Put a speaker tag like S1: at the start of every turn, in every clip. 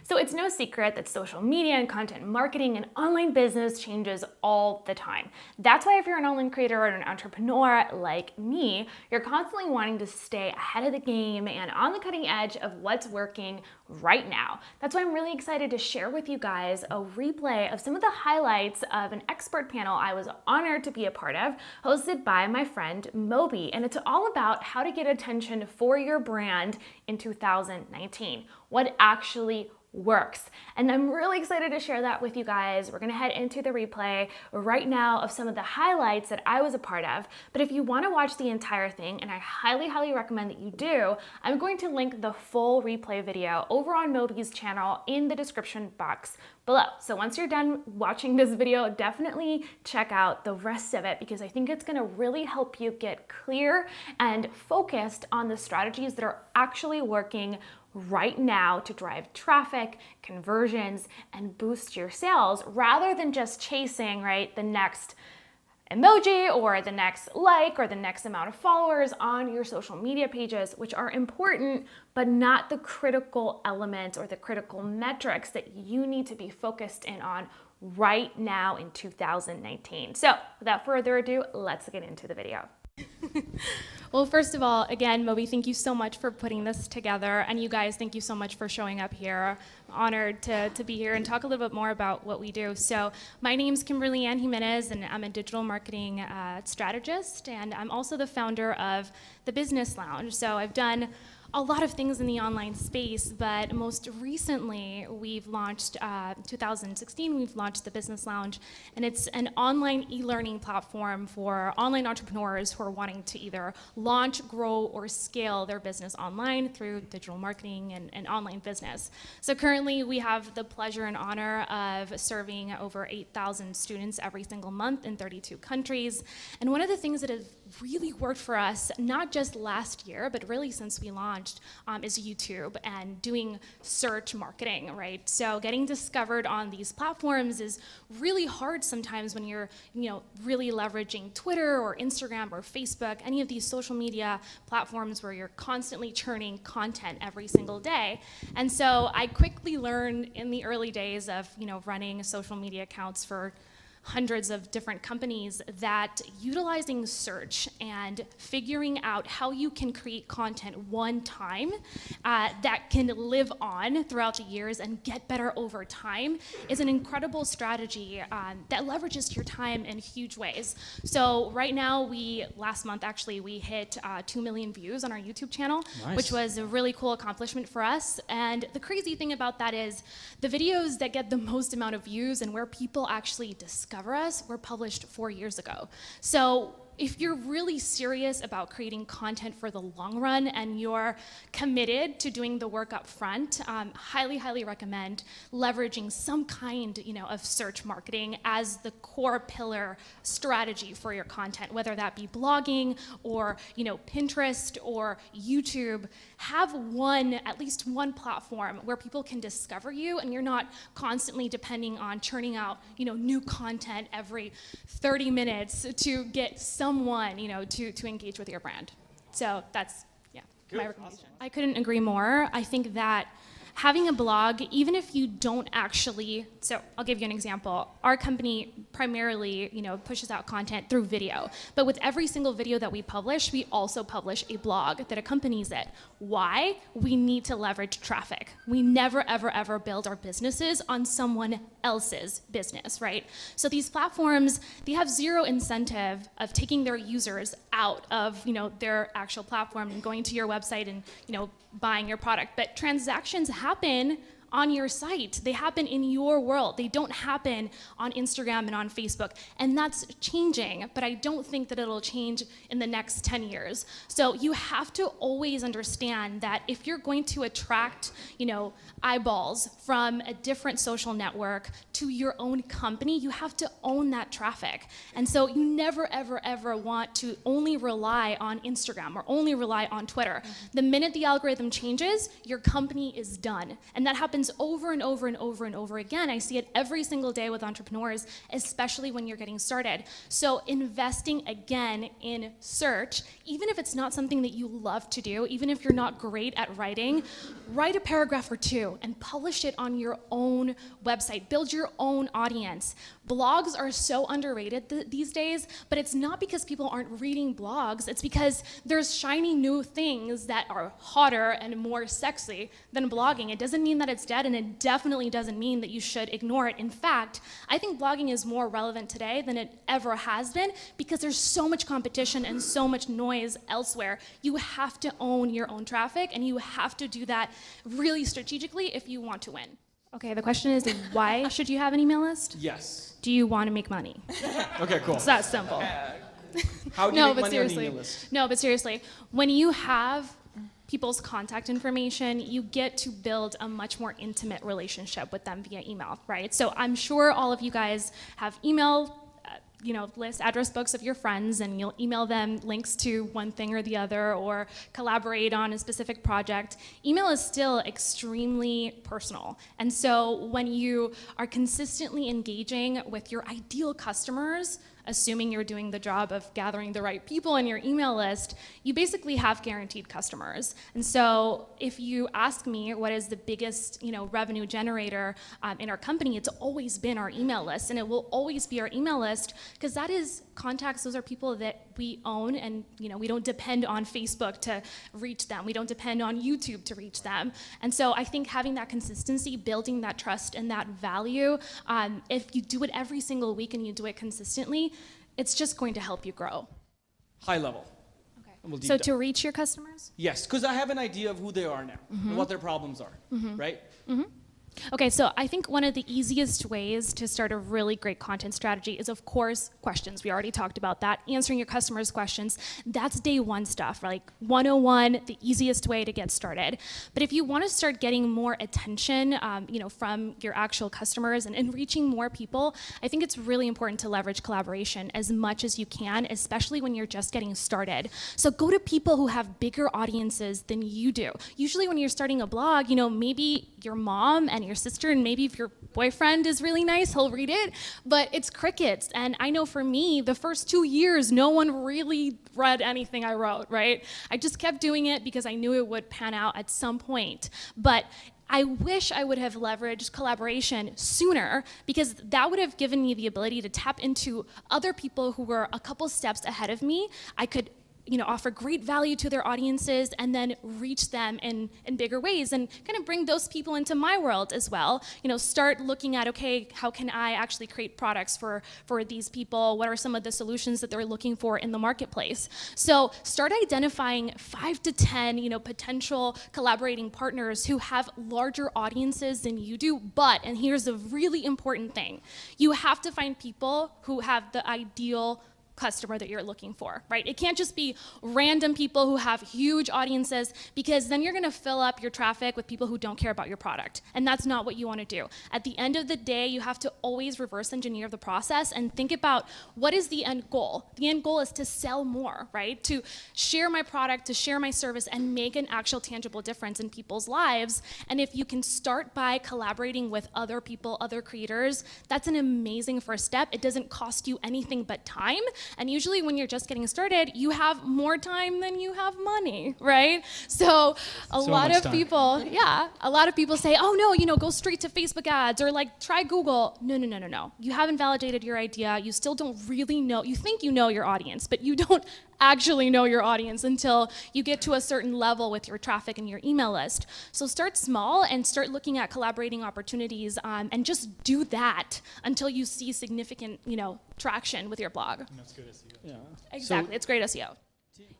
S1: So it's no secret that social media and content marketing and online business changes all the time. That's why if you're an online creator or an entrepreneur like me, you're constantly wanting to stay ahead of the game and on the cutting edge of what's working right now. That's why I'm really excited to share with you guys a replay of some of the highlights of an expert panel I was honored to be a part of, hosted by my friend Moby. And it's all about how to get attention for your brand in 2019. What actually works. And I'm really excited to share that with you guys. We're gonna head into the replay right now of some of the highlights that I was a part of. But if you wanna watch the entire thing, and I highly recommend that you do, I'm going to link the full replay video over on Moby's channel in the description box below. So once you're done watching this video, definitely check out the rest of it because I think it's gonna really help you get clear and focused on the strategies that are actually working right now to drive traffic, conversions, and boost your sales rather than just chasing, right, the next emoji or the next like or the next amount of followers on your social media pages, which are important, but not the critical element or the critical metrics that you need to be focused in on right now in 2019. So without further ado, let's get into the video.
S2: Well, first of all, again, Moby, thank you so much for putting this together. And you guys, thank you so much for showing up here. I'm honored to be here and talk a little bit more about what we do. So my name's Kimberly Ann Jimenez, and I'm a digital marketing strategist. And I'm also the founder of the Business Lounge. So I've done a lot of things in the online space, but most recently we've launched, 2016, we've launched the Business Lounge, and it's an online e-learning platform for online entrepreneurs who are wanting to either launch, grow, or scale their business online through digital marketing and online business. So currently we have the pleasure and honor of serving over 8,000 students every single month in 32 countries. And one of the things that has really worked for us, not just last year, but really since we launched, is YouTube and doing search marketing, right? So getting discovered on these platforms is really hard sometimes when you're, really leveraging Twitter or Instagram or Facebook, any of these social media platforms where you're constantly churning content every single day. And so I quickly learned in the early days of, running social media accounts for hundreds of different companies that utilizing search and figuring out how you can create content one time that can live on throughout the years and get better over time is an incredible strategy that leverages your time in huge ways. So right now, last month actually, we hit 2 million views on our YouTube channel,
S3: Nice.
S2: Which was a really cool accomplishment for us. And the crazy thing about that is the videos that get the most amount of views and where people actually discover us were published 4 years ago. So if you're really serious about creating content for the long run and you're committed to doing the work up front, highly recommend leveraging some kind of search marketing as the core pillar strategy for your content, whether that be blogging or Pinterest or YouTube. Have at least one platform where people can discover you and you're not constantly depending on churning out new content every 30 minutes to get someone to engage with your brand. So that's my recommendation. Awesome. I couldn't agree more. I think that having a blog, even if you don't actually, so I'll give you an example. Our company primarily, pushes out content through video, but with every single video that we publish, we also publish a blog that accompanies it. Why? We need to leverage traffic. We never, ever build our businesses on someone else's business, right? So these platforms, they have zero incentive of taking their users out of, their actual platform and going to your website and, buying your product. But transactions happen on your site. They happen in your world. They don't happen on Instagram and on Facebook. And that's changing, but I don't think that it'll change in the next 10 years. So you have to always understand that if you're going to attract, eyeballs from a different social network to your own company, you have to own that traffic. And so you never, ever want to only rely on Instagram or only rely on Twitter. The minute the algorithm changes, your company is done. And that happens happens over and over and over and over again. I see it every single day with entrepreneurs, especially when you're getting started. So investing again in search, even if it's not something that you love to do, even if you're not great at writing, write a paragraph or two and publish it on your own website. Build your own audience. Blogs are so underrated these days, but it's not because people aren't reading blogs. It's because there's shiny new things that are hotter and more sexy than blogging. It doesn't mean that it's dead, and it definitely doesn't mean that you should ignore it. In fact, I think blogging is more relevant today than it ever has been because there's so much competition and so much noise elsewhere. You have to own your own traffic, and you have to do that really strategically if you want to win. Okay, the question is, why should you have an email list?
S3: Yes.
S2: Do you want to make money?
S3: Okay, cool.
S2: It's that simple.
S3: How do you make money on an email list?
S2: No, but seriously, when you have people's contact information, you get to build a much more intimate relationship with them via email, right? So I'm sure all of you guys have email list address books of your friends, and you'll email them links to one thing or the other, or collaborate on a specific project. Email is still extremely personal. And so when you are consistently engaging with your ideal customers, assuming you're doing the job of gathering the right people in your email list, you basically have guaranteed customers. And so if you ask me what is the biggest revenue generator in our company, it's always been our email list, and it will always be our email list, because that is contacts. Those are people that we own, and we don't depend on Facebook to reach them. We don't depend on YouTube to reach them. And so I think having that consistency, building that trust and that value, if you do it every single week and you do it consistently, it's just going to help you grow.
S3: High level.
S2: Okay.
S3: And we'll deep
S2: So
S3: dive.
S2: to reach your customers?
S3: Yes, because I have an idea of who they are now and what their problems are, right?
S2: Okay, so I think one of the easiest ways to start a really great content strategy is, of course, questions. We already talked about that. Answering your customers' questions, that's day one stuff, like 101, the easiest way to get started. But if you want to start getting more attention, from your actual customers and reaching more people, I think it's really important to leverage collaboration as much as you can, especially when you're just getting started. So go to people who have bigger audiences than you do. Usually when you're starting a blog, maybe your mom and your sister, and maybe if your boyfriend is really nice, he'll read it, but it's crickets. And I know for me, the first 2 years, no one really read anything I wrote, right? I just kept doing it because I knew it would pan out at some point. But I wish I would have leveraged collaboration sooner, because that would have given me the ability to tap into other people who were a couple steps ahead of me. I could offer great value to their audiences and then reach them in bigger ways, and kind of bring those people into my world as well. Start looking at, okay, how can I actually create products for these people? What are some of the solutions that they're looking for in the marketplace? So start identifying 5 to 10, potential collaborating partners who have larger audiences than you do. But, and here's a really important thing, you have to find people who have the ideal customer that you're looking for, right? It can't just be random people who have huge audiences, because then you're gonna fill up your traffic with people who don't care about your product. And that's not what you wanna do. At the end of the day, you have to always reverse engineer the process and think about, what is the end goal? The end goal is to sell more, right? To share my product, to share my service, and make an actual tangible difference in people's lives. And if you can start by collaborating with other people, other creators, that's an amazing first step. It doesn't cost you anything but time. And usually when you're just getting started, you have more time than you have money, right? So a lot of people say, oh no, go straight to Facebook ads, or like try Google. No. You haven't validated your idea. You still don't really know. You think you know your audience, but you don't actually know your audience until you get to a certain level with your traffic and your email list. So start small and start looking at collaborating opportunities, and just do that until you see significant, traction with your blog.
S4: And that's good SEO.
S3: Yeah.
S2: Exactly, it's great SEO.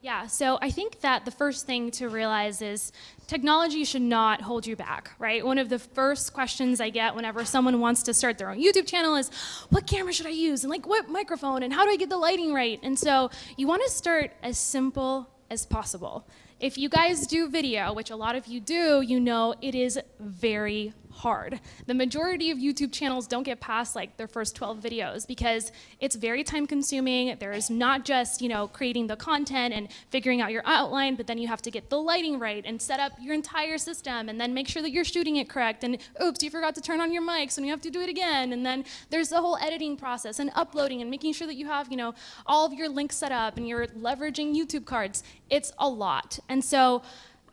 S2: Yeah, so I think that the first thing to realize is technology should not hold you back, right? One of the first questions I get whenever someone wants to start their own YouTube channel is, what camera should I use? And like, what microphone? And how do I get the lighting right? And so you want to start as simple as possible. if you guys do video, which a lot of you do, you know it is very hard. The majority of YouTube channels don't get past like their first 12 videos because it's very time consuming. There is not just, creating the content and figuring out your outline, but then you have to get the lighting right and set up your entire system and then make sure that you're shooting it correct. And oops, you forgot to turn on your mics and you have to do it again. And then there's the whole editing process and uploading and making sure that you have, all of your links set up and you're leveraging YouTube cards. It's a lot. And so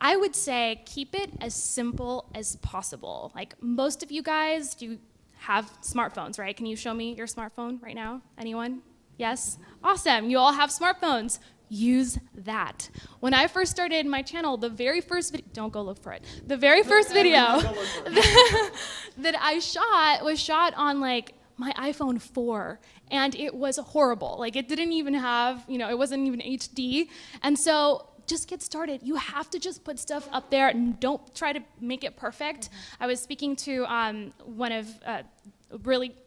S2: I would say keep it as simple as possible. Like most of you guys do have smartphones, right? Can you show me your smartphone right now? Anyone? Yes? Awesome. You all have smartphones. Use that. When I first started my channel, the very first video, don't go look for it. The very first video that I shot was shot on like my iPhone 4, and it was horrible. Like it didn't even have, it wasn't even HD. And so just get started. You have to just put stuff up there and don't try to make it perfect. I was speaking to one of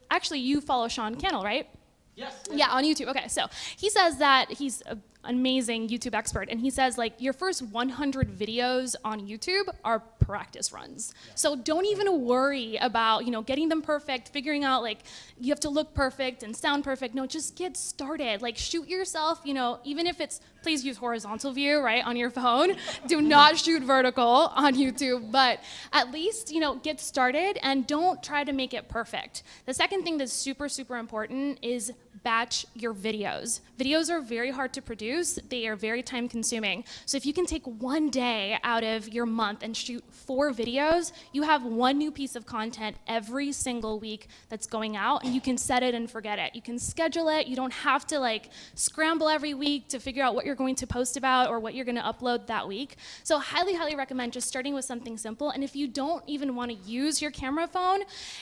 S2: actually you follow Sean Cannell, right?
S3: Yes.
S2: Yeah, on YouTube. Okay, so he says that he's an amazing YouTube expert, and he says like your first 100 videos on YouTube are practice runs. So don't even worry about getting them perfect, figuring out like you have to look perfect and sound perfect. No, just get started. Like shoot yourself. Even if it's, please use horizontal view, right, on your phone. Do not shoot vertical on YouTube, but at least get started and don't try to make it perfect. The second thing that's super, super important is batch your videos. Videos are very hard to produce. They are very time consuming. So if you can take one day out of your month and shoot 4 videos, you have one new piece of content every single week that's going out, and you can set it and forget it. You can schedule it. You don't have to like scramble every week to figure out what you're going to post about or what you're going to upload that week. So highly, highly recommend just starting with something simple. And if you don't even want to use your camera phone,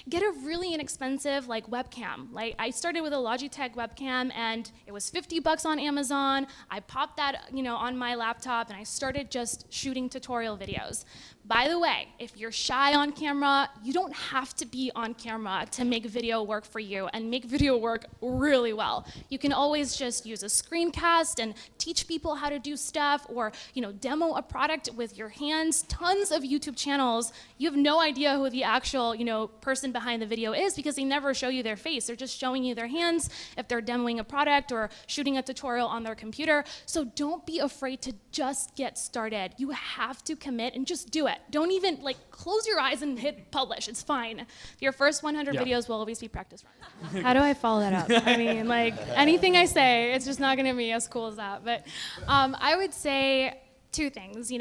S2: get a really inexpensive like webcam. Like I started with a Logitech webcam and it was $50 on Amazon. I popped that, on my laptop and I started just shooting tutorial videos. By the way, if you're shy on camera, you don't have to be on camera to make video work for you and make video work really well. You can always just use a screencast and teach people how to do stuff or, demo a product with your hands. Tons of YouTube channels, you have no idea who the actual, person behind the video is because they never show you their face. They're just showing you their hands if they're demoing a product or shooting a tutorial on their computer. So don't be afraid to just get started. You have to commit and just do it. Don't even close your eyes and hit publish. It's fine. Your first 100 videos will always be practice runs. How do I follow that up? I mean, anything I say, it's just not going to be as cool as that. But I would say 2 things.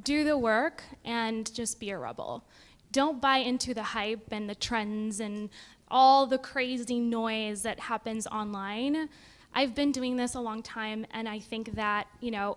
S2: Do the work and just be a rebel. Don't buy into the hype and the trends and all the crazy noise that happens online. I've been doing this a long time, and I think that,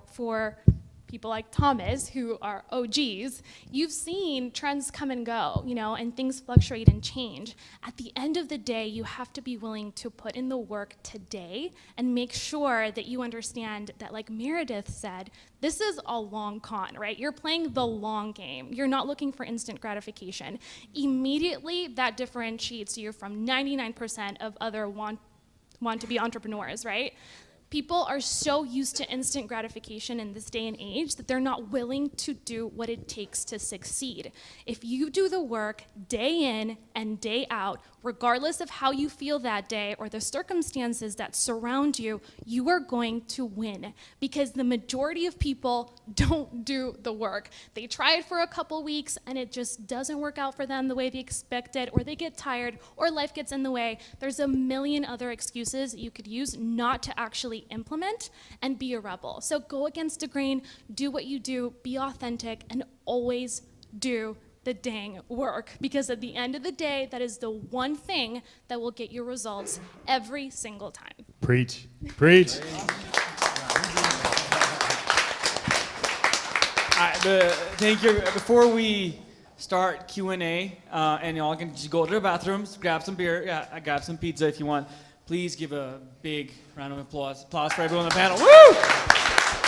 S2: for people like Thomas, who are OGs, you've seen trends come and go, and things fluctuate and change. At the end of the day, you have to be willing to put in the work today and make sure that you understand that, like Meredith said, this is a long con, right? You're playing the long game. You're not looking for instant gratification. Immediately, that differentiates you from 99% of other want-to-be entrepreneurs, right? People are so used to instant gratification in this day and age that they're not willing to do what it takes to succeed. If you do the work day in and day out, regardless of how you feel that day or the circumstances that surround you, you are going to win because the majority of people don't do the work. They try it for a couple weeks and it just doesn't work out for them the way they expected, or they get tired, or life gets in the way. There's a million other excuses you could use not to actually implement and be a rebel. So go against the grain, do what you do, be authentic, and always do the dang work, because at the end of the day, that is the one thing that will get you results every single time.
S4: Preach. Preach.
S3: Thank you. Before we start Q&A, and y'all can just go to the bathrooms, grab some beer, grab some pizza if you want. Please give a big round of applause for everyone on the panel. Woo!